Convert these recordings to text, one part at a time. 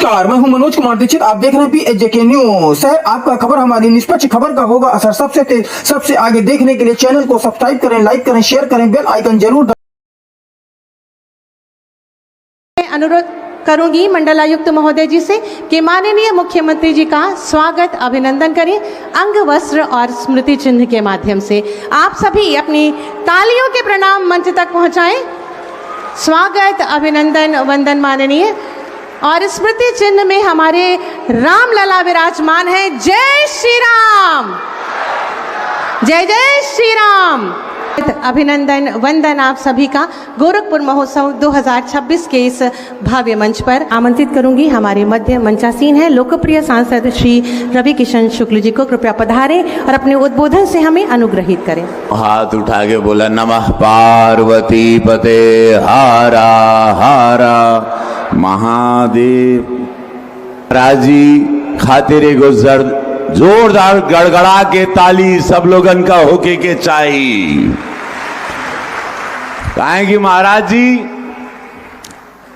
नमस्कार, मैं हूं मनोज कुमार दीक्षित। आप देख रहे हैं PHJK न्यूज। शहर आपका खबर हमारी निष्पक्ष खबर का होगा असर। सबसे तेज सबसे आगे देखने के लिए चैनल को सब्सक्राइब करें, लाइक करें, शेयर करें, बेल आइकन जरूर। अनुरोध करूंगी मंडलायुक्त महोदय जी से कि माननीय मुख्यमंत्री जी का स्वागत अभिनंदन करें अंग वस्त्र और स्मृति चिन्ह के माध्यम से। आप सभी अपनी तालियों के प्रणाम मंच तक पहुंचाएं। स्वागत अभिनंदन वंदन माननीय। और स्मृति चिन्ह में हमारे राम लला विराजमान है। जय श्री राम, जय जय श्री राम। अभिनंदन वंदन आप सभी का गोरखपुर महोत्सव 2026 के इस भव्य मंच पर आमंत्रित करूंगी। हमारे मध्य मंचासीन है लोकप्रिय सांसद श्री रवि किशन शुक्ल जी को। कृपया पधारें और अपने उद्बोधन से हमें अनुग्रहित करें। हाथ उठा के बोला नमः पार्वती पते हारा हारा महादेव। राजी खातिरे गुजर जोरदार गड़गड़ा के ताली सब लोगन का होके के चाहिए। कहेंगे महाराज जी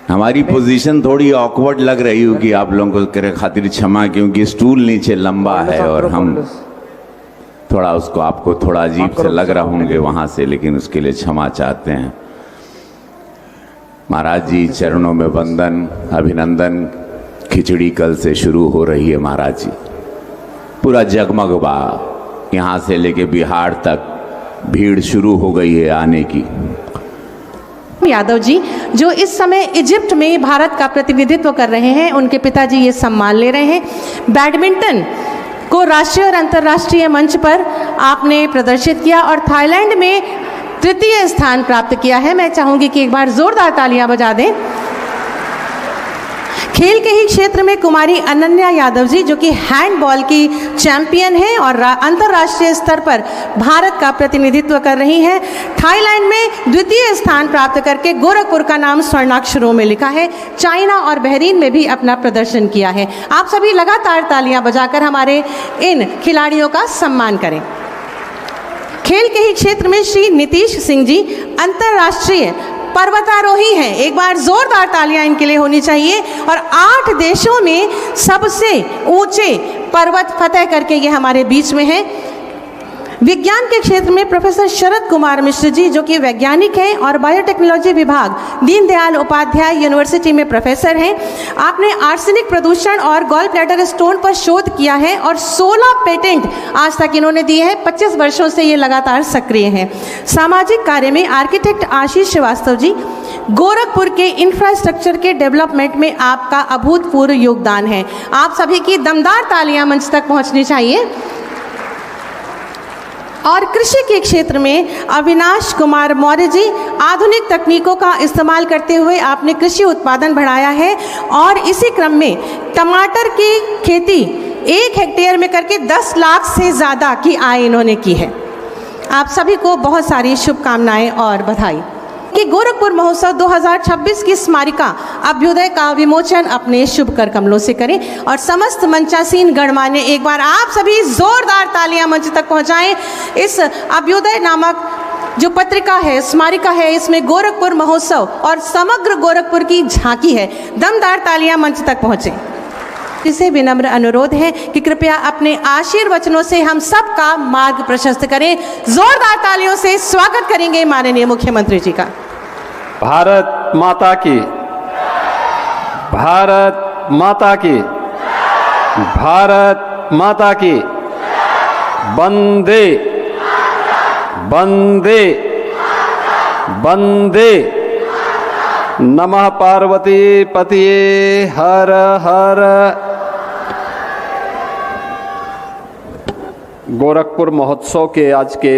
हमारी पोजीशन थोड़ी ऑकवर्ड लग रही होगी आप लोगों को, खातिर क्षमा, क्योंकि स्टूल नीचे लंबा है और हम थोड़ा उसको आपको थोड़ा अजीब से लग रहा होंगे वहां से, लेकिन उसके लिए क्षमा चाहते हैं। महाराज जी चरणों में वंदन अभिनंदन। खिचड़ी कल से शुरू हो रही है महाराज जी। पूरा जगमग बा, यहाँ से लेके बिहार तक भीड़ शुरू हो गई है आने की। यादव जी जो इस समय इजिप्ट में भारत का प्रतिनिधित्व कर रहे हैं, उनके पिताजी ये सम्मान ले रहे हैं। बैडमिंटन को राष्ट्रीय और अंतर्राष्ट्रीय मंच पर आपने प्रदर्शित किया और थाईलैंड में तृतीय स्थान प्राप्त किया है। मैं चाहूंगी कि एक बार जोरदार तालियां बजा दें। खेल के ही क्षेत्र में कुमारी अनन्या यादव जी जो कि हैंडबॉल की चैंपियन हैं और अंतर्राष्ट्रीय स्तर पर भारत का प्रतिनिधित्व कर रही हैं। थाईलैंड में द्वितीय स्थान प्राप्त करके गोरखपुर का नाम स्वर्णाक्षरों में लिखा है। चाइना और बहरीन में भी अपना प्रदर्शन किया है। आप सभी लगातार तालियां बजाकर हमारे इन खिलाड़ियों का सम्मान करें। खेल के ही क्षेत्र में श्री नीतीश सिंह जी अंतर्राष्ट्रीय पर्वतारोही हैं। एक बार जोरदार तालियां इनके लिए होनी चाहिए। और 8 देशों में सबसे ऊंचे पर्वत फतेह करके ये हमारे बीच में हैं। विज्ञान के क्षेत्र में प्रोफेसर शरद कुमार मिश्र जी जो कि वैज्ञानिक हैं और बायोटेक्नोलॉजी विभाग दीनदयाल उपाध्याय यूनिवर्सिटी में प्रोफेसर हैं। आपने आर्सेनिक प्रदूषण और गॉल ब्लैडर स्टोन पर शोध किया है और 16 पेटेंट आज तक इन्होंने दिए हैं। 25 वर्षों से ये लगातार सक्रिय हैं। सामाजिक कार्य में आर्किटेक्ट आशीष श्रीवास्तव जी, गोरखपुर के इंफ्रास्ट्रक्चर के डेवलपमेंट में आपका अभूतपूर्व योगदान है। आप सभी की दमदार तालियां मंच तक पहुंचनी चाहिए। और कृषि के क्षेत्र में अविनाश कुमार मौर्य जी, आधुनिक तकनीकों का इस्तेमाल करते हुए आपने कृषि उत्पादन बढ़ाया है और इसी क्रम में टमाटर की खेती 1 हेक्टेयर में करके 10 लाख से ज़्यादा की आय इन्होंने की है। आप सभी को बहुत सारी शुभकामनाएं और बधाई कि गोरखपुर महोत्सव 2026 की स्मारिका अभ्युदय का विमोचन अपने शुभ कर कमलों से करें। और समस्त मंचासीन गणमान्य एक बार आप सभी जोरदार तालियां मंच तक पहुंचाएं। इस अभ्युदय नामक जो पत्रिका है, स्मारिका है, इसमें गोरखपुर महोत्सव और समग्र गोरखपुर की झांकी है। दमदार तालियां मंच तक पहुंचे। इसे विनम्र अनुरोध है कि कृपया अपने आशीर्वचनों से हम सबका मार्ग प्रशस्त करें। जोरदार तालियों से स्वागत करेंगे माननीय मुख्यमंत्री जी का। भारत माता की, भारत माता की, भारत माता की। वंदे वंदे वंदे। नमः पार्वती पतिये हर हर। गोरखपुर महोत्सव के आज के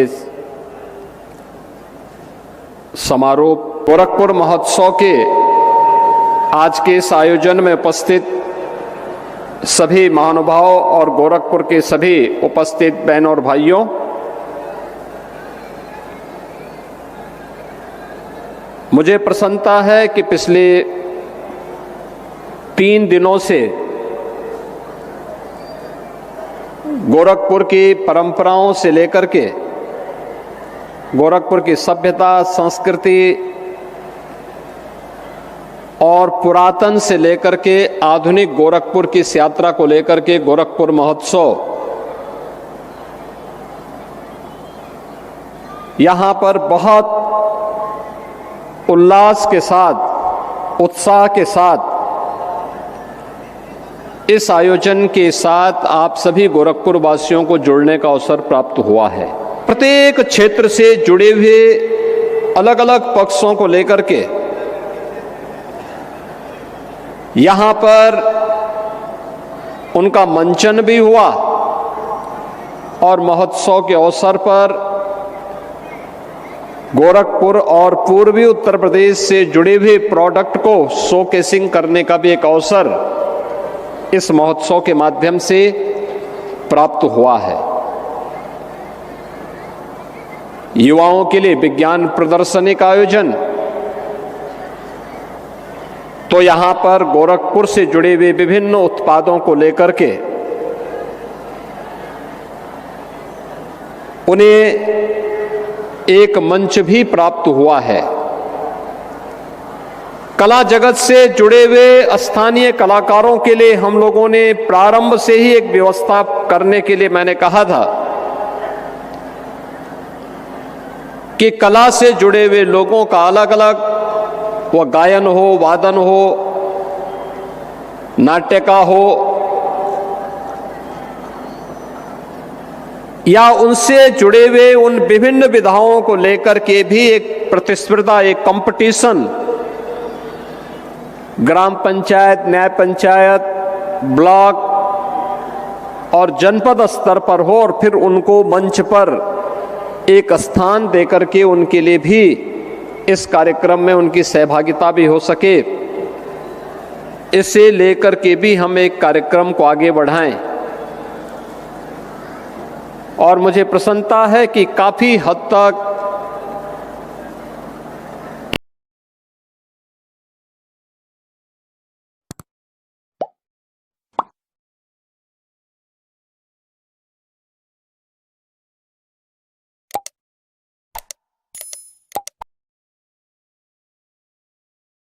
समारोह, गोरखपुर महोत्सव के आज के इस आयोजन में उपस्थित सभी महानुभाव और गोरखपुर के सभी उपस्थित बहनों और भाइयों, मुझे प्रसन्नता है कि पिछले 3 दिनों से गोरखपुर की परंपराओं से लेकर के गोरखपुर की सभ्यता, संस्कृति और पुरातन से लेकर के आधुनिक गोरखपुर की इस यात्रा को लेकर के गोरखपुर महोत्सव यहाँ पर बहुत उल्लास के साथ, उत्साह के साथ इस आयोजन के साथ आप सभी गोरखपुर वासियों को जुड़ने का अवसर प्राप्त हुआ है। प्रत्येक क्षेत्र से जुड़े हुए अलग अलग पक्षों को लेकर के यहाँ पर उनका मंचन भी हुआ और महोत्सव के अवसर पर गोरखपुर और पूर्वी उत्तर प्रदेश से जुड़े हुए प्रोडक्ट को शोकेसिंग करने का भी एक अवसर इस महोत्सव के माध्यम से प्राप्त हुआ है। युवाओं के लिए विज्ञान प्रदर्शनी का आयोजन, तो यहां पर गोरखपुर से जुड़े हुए विभिन्न उत्पादों को लेकर के उन्हें एक मंच भी प्राप्त हुआ है। कला जगत से जुड़े हुए स्थानीय कलाकारों के लिए हम लोगों ने प्रारंभ से ही एक व्यवस्था करने के लिए मैंने कहा था कि कला से जुड़े हुए लोगों का अलग अलग, वह गायन हो, वादन हो, नाट्य का हो या उनसे जुड़े हुए उन विभिन्न विधाओं को लेकर के भी एक प्रतिस्पर्धा, एक कंपटीशन ग्राम पंचायत, न्याय पंचायत, ब्लॉक और जनपद स्तर पर हो और फिर उनको मंच पर एक स्थान देकर के उनके लिए भी इस कार्यक्रम में उनकी सहभागिता भी हो सके, इसे लेकर के भी हम एक कार्यक्रम को आगे बढ़ाएं। और मुझे प्रसन्नता है कि काफी हद तक